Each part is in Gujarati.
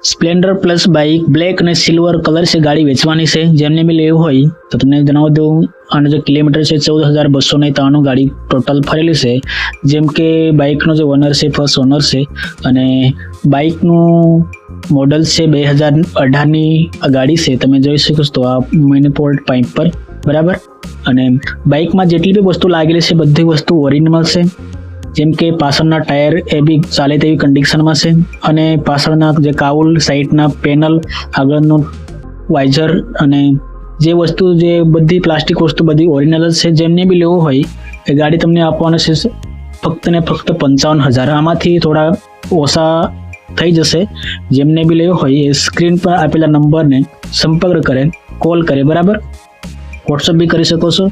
સ્પ્લેન્ડર પ્લસ બાઇક બ્લેક અને સિલ્વર કલર છે, ગાડી વેચવાની છે. જેમને બી લેવું હોય તો તમને જણાવી દઉં, આનો જે કિલોમીટર છે 14,293 ગાડી ટોટલ ફરેલી છે. જેમ કે બાઇકનો જે ઓનર છે ફર્સ્ટ ઓનર છે, અને બાઇકનું મોડલ છે 2018ની આ ગાડી છે. તમે જોઈ શકો છો તો આ મેનિફોલ્ડ પાઇપ પર બરાબર. અને બાઇકમાં જેટલી બી વસ્તુ લાગેલી છે બધી વસ્તુ ઓરિજિનલ છે. જેમ કે પાછળના ટાયર એ બી ચાલે તેવી કન્ડિશનમાં છે, અને પાછળના જે કાઉલ, સાઈડના પેનલ, આગળનું વાઇઝર અને જે વસ્તુ જે બધી પ્લાસ્ટિક વસ્તુ બધી ઓરિજિનલ જ છે. જેમને બી લેવું હોય એ ગાડી તમને આપવાનું છે ફક્ત ને ફક્ત 55,000. આમાંથી થોડા ઓછા થઈ જશે. જેમને બી લેવું હોય એ સ્ક્રીન પર આપેલા નંબરને સંપર્ક કરે, કોલ કરે બરાબર. વોટ્સઅપ બી કરી શકો છો,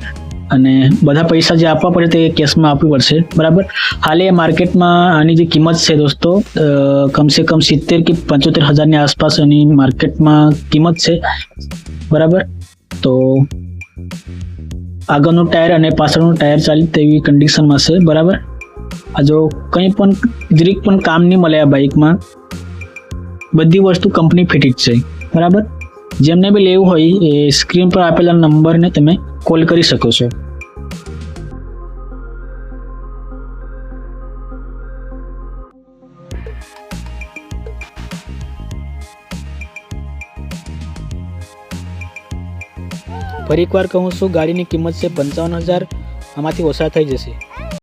અને બધા પૈસા જે આપવા પડે તે કેશમાં આપવું પડશે બરાબર. હાલ એ માર્કેટમાં આની જે કિંમત છે દોસ્તો કમસે કમ 70 કે 75,000ની આસપાસ એની માર્કેટમાં કિંમત છે બરાબર. તો આગળનું ટાયર અને પાછળનું ટાયર ચાલે તેવી કન્ડિશનમાં છે બરાબર. આ જો કંઈ પણ જરીક પણ કામ નહીં મળે આ બાઇકમાં, બધી વસ્તુ કંપની ફિટેડ છે બરાબર. જેમને બી લેવું હોય એ સ્ક્રીન પર આપેલા નંબરને તમે કોલ કરી શકો છો. ફરી એકવાર કહું છું, ગાડીની કિંમત છે 55,000, આમાંથી ઓછા થઈ જશે.